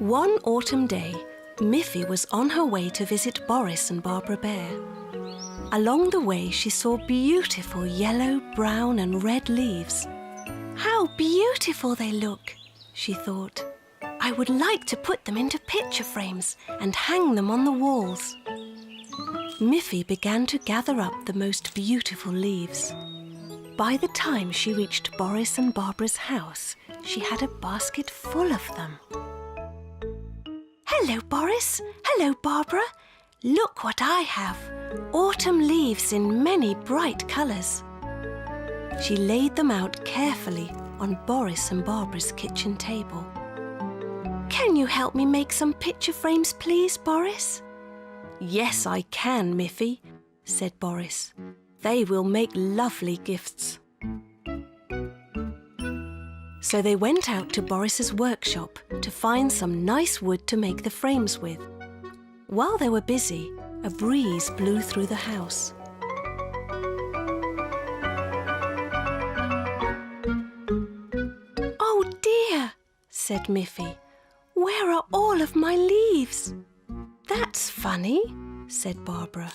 One autumn day, Miffy was on her way to visit Boris and Barbara Bear. Along the way, she saw beautiful yellow, brown and red leaves. How beautiful they look, she thought. I would like to put them into picture frames and hang them on the walls. Miffy began to gather up the most beautiful leaves. By the time she reached Boris and Barbara's house, she had a basket full of them. Hello, Boris. Hello, Barbara. Look what I have. Autumn leaves in many bright colours. She laid them out carefully on Boris and Barbara's kitchen table. Can you help me make some picture frames, please, Boris? Yes, I can, Miffy, said Boris. They will make lovely gifts. So they went out to Boris's workshop to find some nice wood to make the frames with. While they were busy, a breeze blew through the house. Oh dear, said Miffy. Where are all of my leaves? That's funny, said Barbara.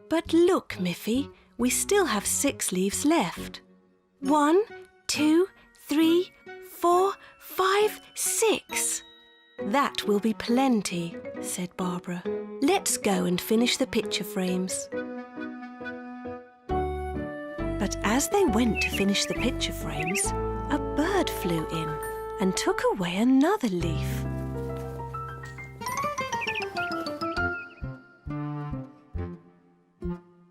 But look, Miffy, we still have 6 leaves left. 1, 2, 3, 4, 5, 6. That will be plenty, said Barbara. Let's go and finish the picture frames. But as they went to finish the picture frames, a bird flew in and took away another leaf.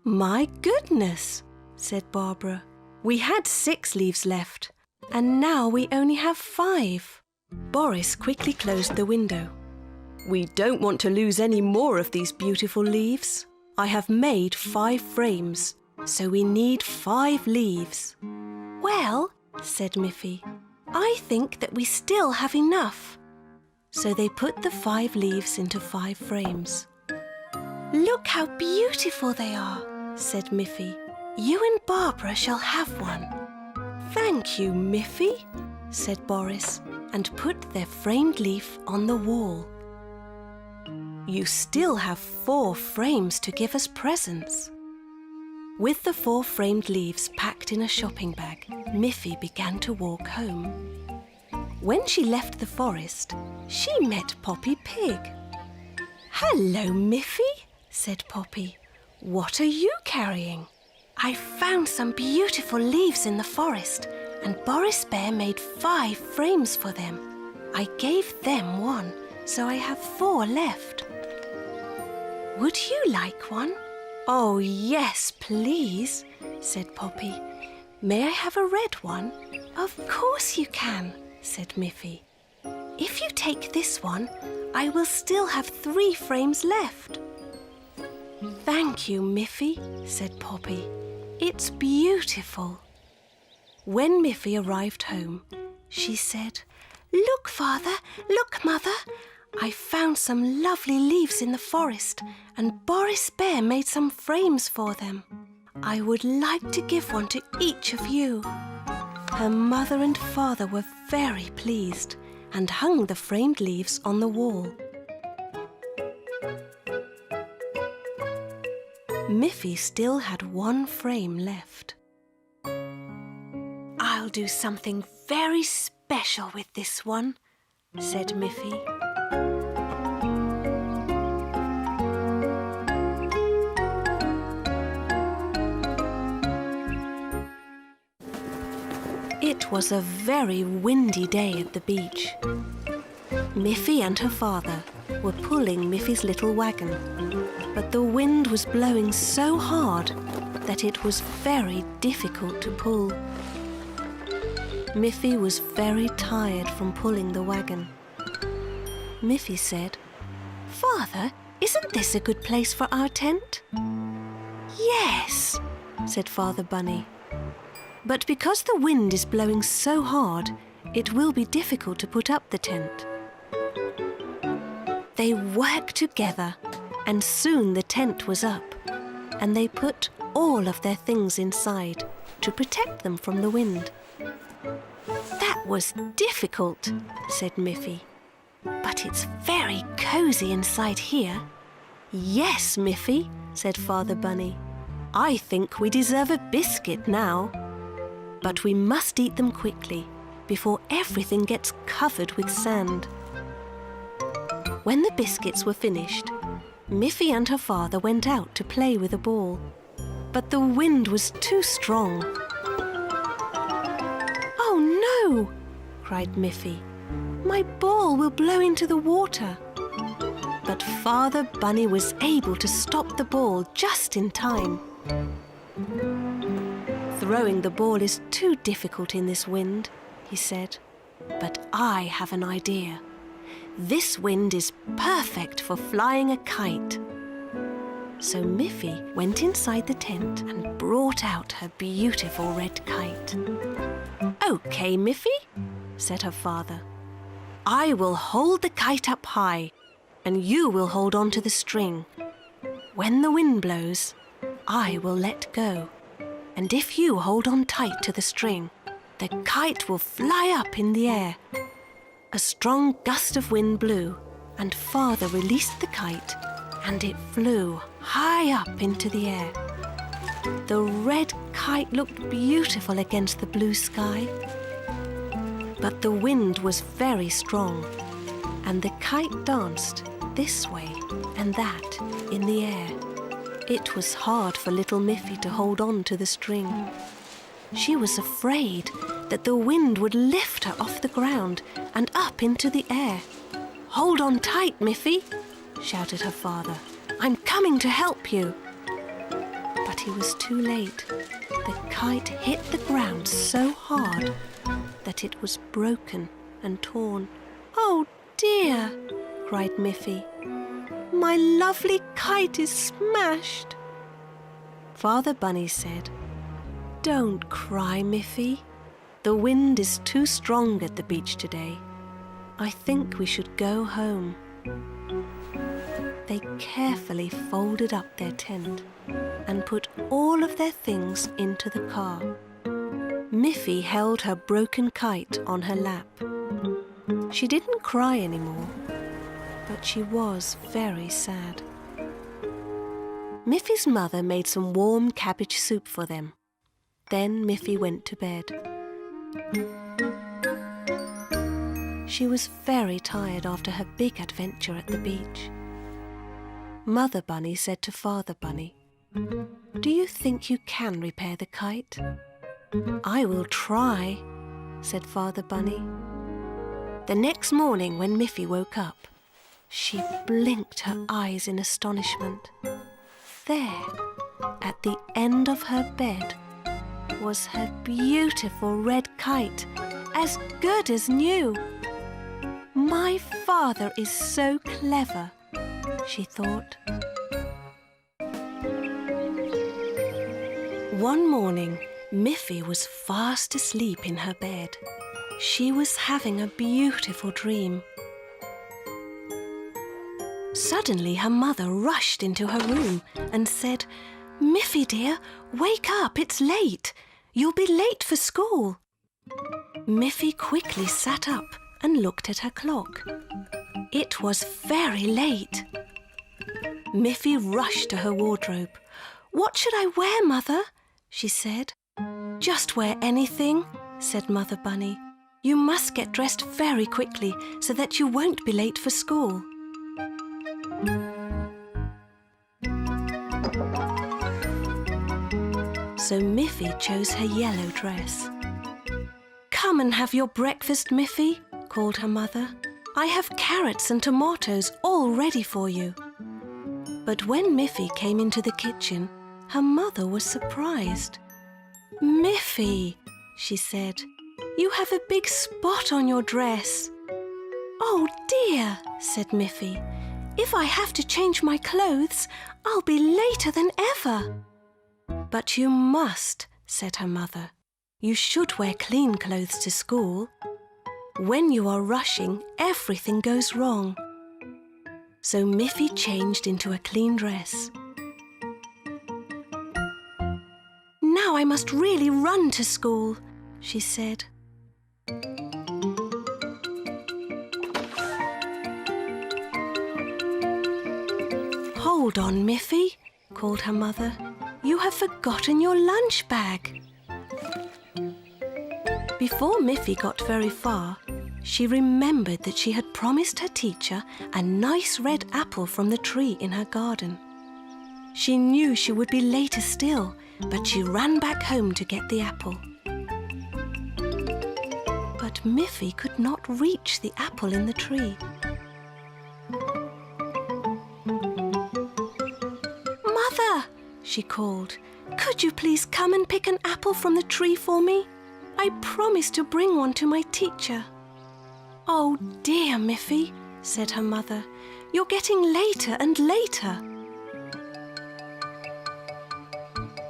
My goodness, said Barbara. We had 6 leaves left, and now we only have 5. Boris quickly closed the window. We don't want to lose any more of these beautiful leaves. I have made 5 frames, so we need 5 leaves. Well, said Miffy, I think that we still have enough. So they put the 5 leaves into 5 frames. Look how beautiful they are, said Miffy. You and Barbara shall have one. Thank you, Miffy, said Boris, and put their framed leaf on the wall. You still have 4 frames to give as presents. With the 4 framed leaves packed in a shopping bag, Miffy began to walk home. When she left the forest, she met Poppy Pig. Hello, Miffy, said Poppy. What are you carrying? I found some beautiful leaves in the forest, and Boris Bear made 5 frames for them. I gave them 1, so I have 4 left. Would you like one? Oh, yes, please, said Poppy. May I have a red one? Of course you can, said Miffy. If you take this one, I will still have 3 frames left. Thank you, Miffy, said Poppy. It's beautiful. When Miffy arrived home, she said, Look, Father, look, Mother. I found some lovely leaves in the forest, and Boris Bear made some frames for them. I would like to give one to each of you. Her mother and father were very pleased and hung the framed leaves on the wall. Miffy still had 1 frame left. I'll do something very special with this one, said Miffy. It was a very windy day at the beach. Miffy and her father were pulling Miffy's little wagon, but the wind was blowing so hard that it was very difficult to pull. Miffy was very tired from pulling the wagon. Miffy said, Father, isn't this a good place for our tent? Yes, said Father Bunny. But because the wind is blowing so hard, it will be difficult to put up the tent. They worked together, and soon the tent was up, and they put all of their things inside to protect them from the wind. That was difficult, said Miffy. But But it's very cosy inside here. Yes, Miffy, said Father Bunny. I think we deserve a biscuit now. But we must eat them quickly before everything gets covered with sand. When the biscuits were finished, Miffy and her father went out to play with a ball. But the wind was too strong. Oh no, cried Miffy. My ball will blow into the water. But Father Bunny was able to stop the ball just in time. Throwing the ball is too difficult in this wind, he said. But I have an idea. This wind is perfect for flying a kite. So Miffy went inside the tent and brought out her beautiful red kite. Okay, Miffy, said her father. I will hold the kite up high, and you will hold on to the string. When the wind blows, I will let go. And if you hold on tight to the string, the kite will fly up in the air. A strong gust of wind blew, and Father released the kite, and it flew high up into the air. The red kite looked beautiful against the blue sky. But the wind was very strong, and the kite danced this way and that in the air. It was hard for little Miffy to hold on to the string. She was afraid that the wind would lift her off the ground and up into the air. Hold on tight, Miffy, shouted her father. I'm coming to help you. But he was too late. The kite hit the ground so hard that it was broken and torn. Oh dear, cried Miffy. My lovely kite is smashed. Father Bunny said, Don't cry, Miffy. The wind is too strong at the beach today. I think we should go home. They carefully folded up their tent and put all of their things into the car. Miffy held her broken kite on her lap. She didn't cry anymore, but she was very sad. Miffy's mother made some warm cabbage soup for them. Then Miffy went to bed. She was very tired after her big adventure at the beach. Mother Bunny said to Father Bunny, Do you think you can repair the kite? I will try, said Father Bunny. The next morning when Miffy woke up, she blinked her eyes in astonishment. There, at the end of her bed, was her beautiful red kite, as good as new. My father is so clever, she thought. One morning, Miffy was fast asleep in her bed. She was having a beautiful dream. Suddenly, her mother rushed into her room and said, Miffy dear, wake up, it's late. You'll be late for school. Miffy quickly sat up and looked at her clock. It was very late. Miffy rushed to her wardrobe. What should I wear, Mother? She said. Just wear anything, said Mother Bunny. You must get dressed very quickly so that you won't be late for school. So Miffy chose her yellow dress. Come and have your breakfast, Miffy, called her mother. I have carrots and tomatoes all ready for you. But when Miffy came into the kitchen, her mother was surprised. Miffy, she said, you have a big spot on your dress. Oh dear, said Miffy. If I have to change my clothes, I'll be later than ever. But you must, said her mother. You should wear clean clothes to school. When you are rushing, everything goes wrong. So Miffy changed into a clean dress. Now I must really run to school, she said. Hold on, Miffy, called her mother. You have forgotten your lunch bag. Before Miffy got very far, she remembered that she had promised her teacher a nice red apple from the tree in her garden. She knew she would be later still, but she ran back home to get the apple. But Miffy could not reach the apple in the tree. Mother, she called, could you please come and pick an apple from the tree for me? I promised to bring one to my teacher. Oh dear, Miffy, said her mother, you're getting later and later.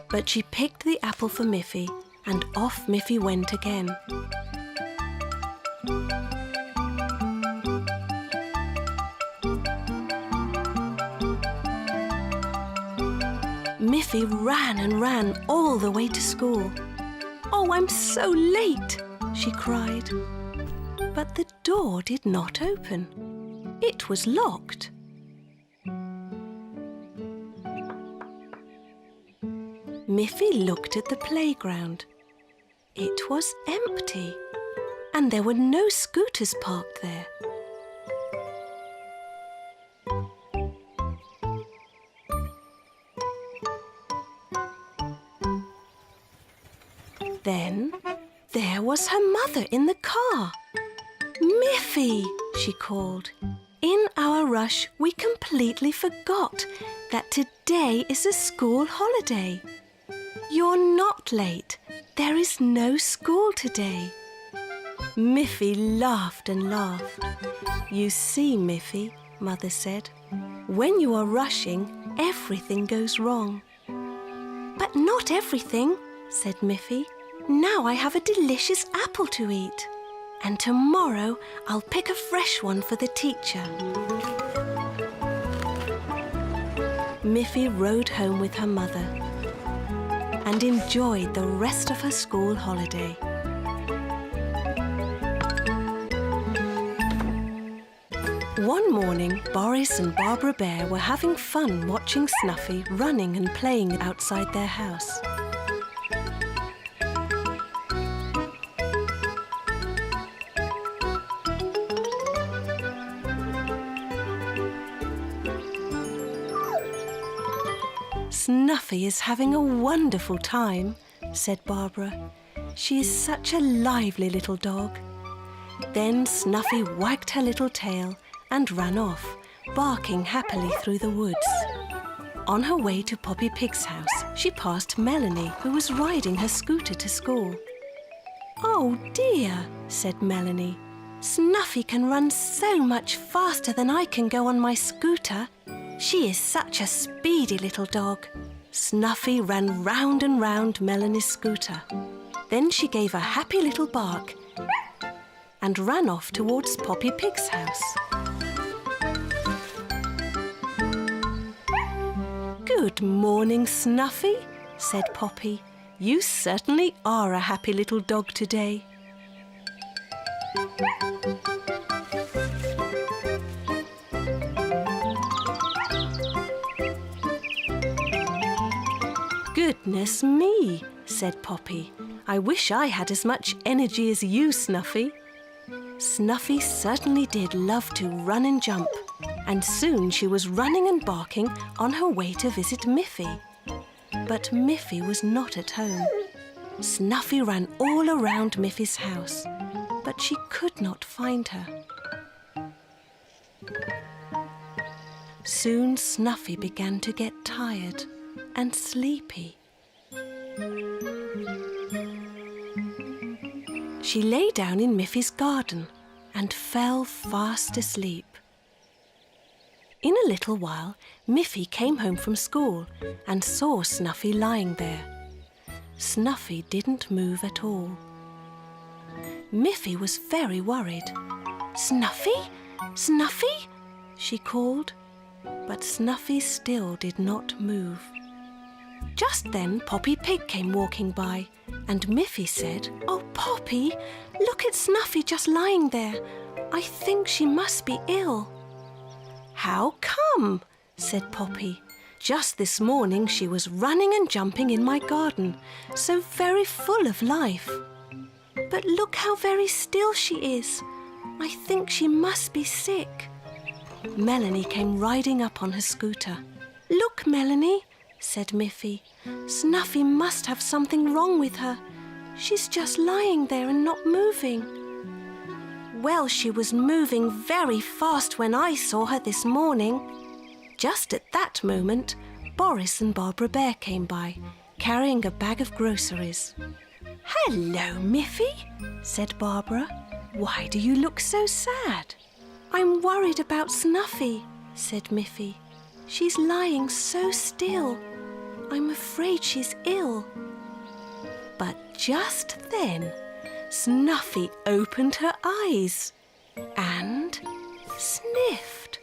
But she picked the apple for Miffy, and off Miffy went again. Miffy ran and ran all the way to school. Oh, I'm so late, she cried. But the door did not open. It was locked. Miffy looked at the playground. It was empty, and there were no scooters parked there. Then there was her mother in the car. Miffy, she called. In our rush, we completely forgot that today is a school holiday. You're not late. There is no school today. Miffy laughed and laughed. You see, Miffy, Mother said, when you are rushing, everything goes wrong. But not everything, said Miffy. Now I have a delicious apple to eat. And tomorrow I'll pick a fresh one for the teacher. Miffy rode home with her mother and enjoyed the rest of her school holiday. One morning, Boris and Barbara Bear were having fun watching Snuffy running and playing outside their house. Snuffy is having a wonderful time, said Barbara. She is such a lively little dog. Then Snuffy wagged her little tail and ran off, barking happily through the woods. On her way to Poppy Pig's house, she passed Melanie, who was riding her scooter to school. Oh dear, said Melanie. Snuffy can run so much faster than I can go on my scooter. She is such a speedy little dog. Snuffy ran round and round Melanie's scooter. Then she gave a happy little bark and ran off towards Poppy Pig's house. Good morning, Snuffy, said Poppy. You certainly are a happy little dog today. Goodness me, said Poppy. I wish I had as much energy as you, Snuffy. Snuffy certainly did love to run and jump, and soon she was running and barking on her way to visit Miffy. But Miffy was not at home. Snuffy ran all around Miffy's house, but she could not find her. Soon Snuffy began to get tired and sleepy. She lay down in Miffy's garden and fell fast asleep. In a little while, Miffy came home from school and saw Snuffy lying there. Snuffy didn't move at all. Miffy was very worried. Snuffy? Snuffy? She called, but Snuffy still did not move. Just then Poppy Pig came walking by, and Miffy said, "Oh, Poppy, look at Snuffy just lying there. I think she must be ill." "How come?" said Poppy. "Just this morning she was running and jumping in my garden, so very full of life. But look how very still she is. I think she must be sick." Melanie came riding up on her scooter. "Look, Melanie," said Miffy. "Snuffy must have something wrong with her. She's just lying there and not moving." "Well, she was moving very fast when I saw her this morning." Just at that moment, Boris and Barbara Bear came by, carrying a bag of groceries. "Hello, Miffy," said Barbara. "Why do you look so sad?" "I'm worried about Snuffy," said Miffy. "She's lying so still. I'm afraid she's ill." But just then, Snuffy opened her eyes and sniffed.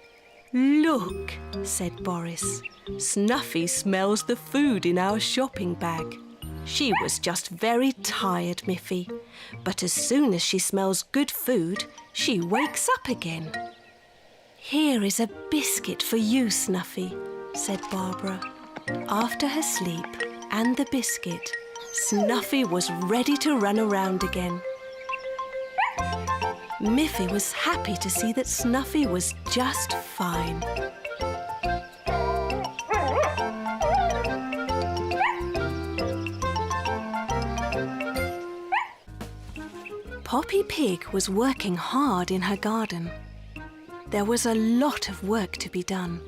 "Look," said Boris. "Snuffy smells the food in our shopping bag. She was just very tired, Miffy. But as soon as she smells good food, she wakes up again." "Here is a biscuit for you, Snuffy," said Barbara. After her sleep and the biscuit, Snuffy was ready to run around again. Miffy was happy to see that Snuffy was just fine. Poppy Pig was working hard in her garden. There was a lot of work to be done.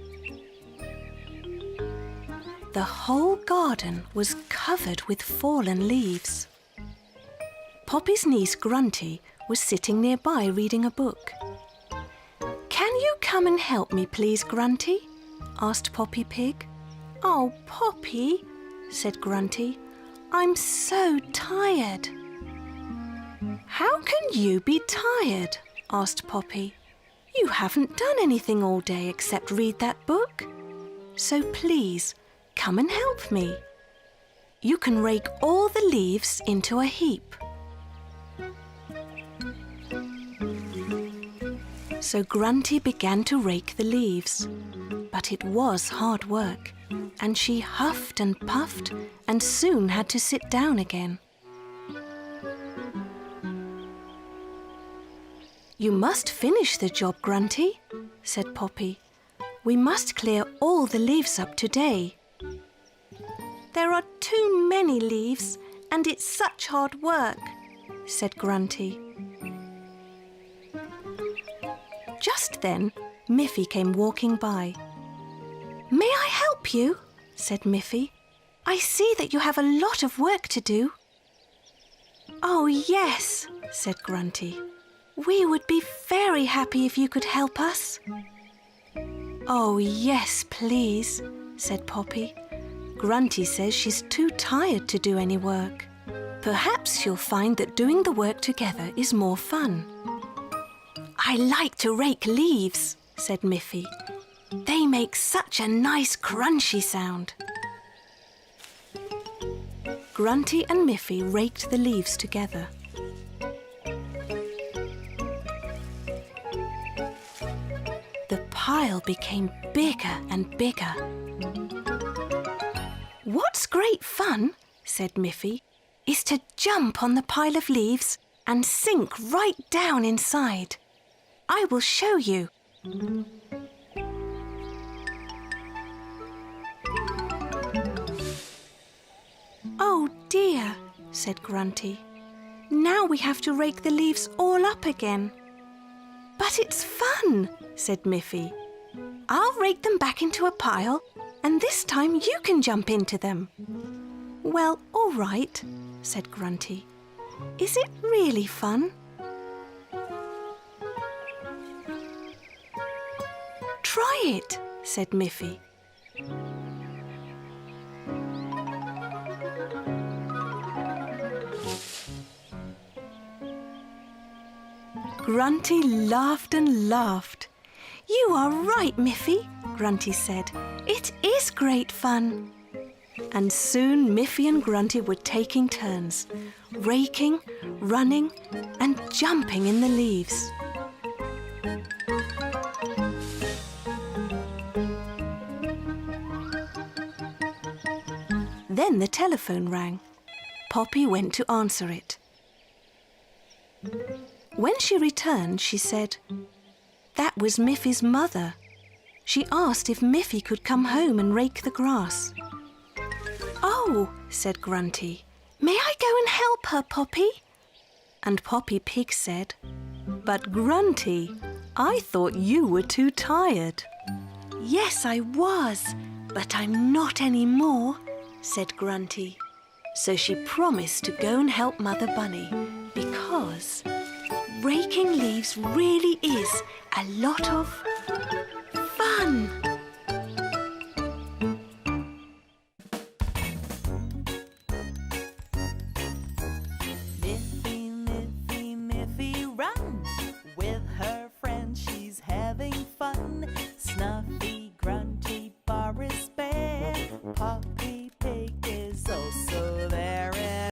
The whole garden was covered with fallen leaves. Poppy's niece Grunty was sitting nearby reading a book. "Can you come and help me, please, Grunty?" asked Poppy Pig. "Oh, Poppy," said Grunty, "I'm so tired." "How can you be tired?" asked Poppy. "You haven't done anything all day except read that book. So please, come and help me. You can rake all the leaves into a heap." So Grunty began to rake the leaves. But it was hard work, and she huffed and puffed and soon had to sit down again. "You must finish the job, Grunty," said Poppy. "We must clear all the leaves up today." "There are too many leaves, and it's such hard work," said Grunty. Just then, Miffy came walking by. "May I help you?" said Miffy. "I see that you have a lot of work to do." "Oh, yes," said Grunty. "We would be very happy if you could help us." "Oh, yes, please," said Poppy. "Grunty says she's too tired to do any work. Perhaps she'll find that doing the work together is more fun." "I like to rake leaves," said Miffy. "They make such a nice crunchy sound." Grunty and Miffy raked the leaves together. The pile became bigger and bigger. "What's great fun," said Miffy, "is to jump on the pile of leaves and sink right down inside. I will show you." "Oh dear," said Grunty. "Now we have to rake the leaves all up again." "But it's fun," said Miffy. "I'll rake them back into a pile, and this time you can jump into them." "Well, all right," said Grunty. "Is it really fun?" "Try it," said Miffy. Grunty laughed and laughed. "You are right, Miffy," Grunty said. "It is great fun." And soon Miffy and Grunty were taking turns, raking, running, and jumping in the leaves. Then the telephone rang. Poppy went to answer it. When she returned, she said, "That was Miffy's mother. She asked if Miffy could come home and rake the grass." "Oh," said Grunty, "may I go and help her, Poppy?" And Poppy Pig said, "But Grunty, I thought you were too tired." "Yes, I was, but I'm not anymore," said Grunty. So she promised to go and help Mother Bunny because raking leaves really is a lot of fun.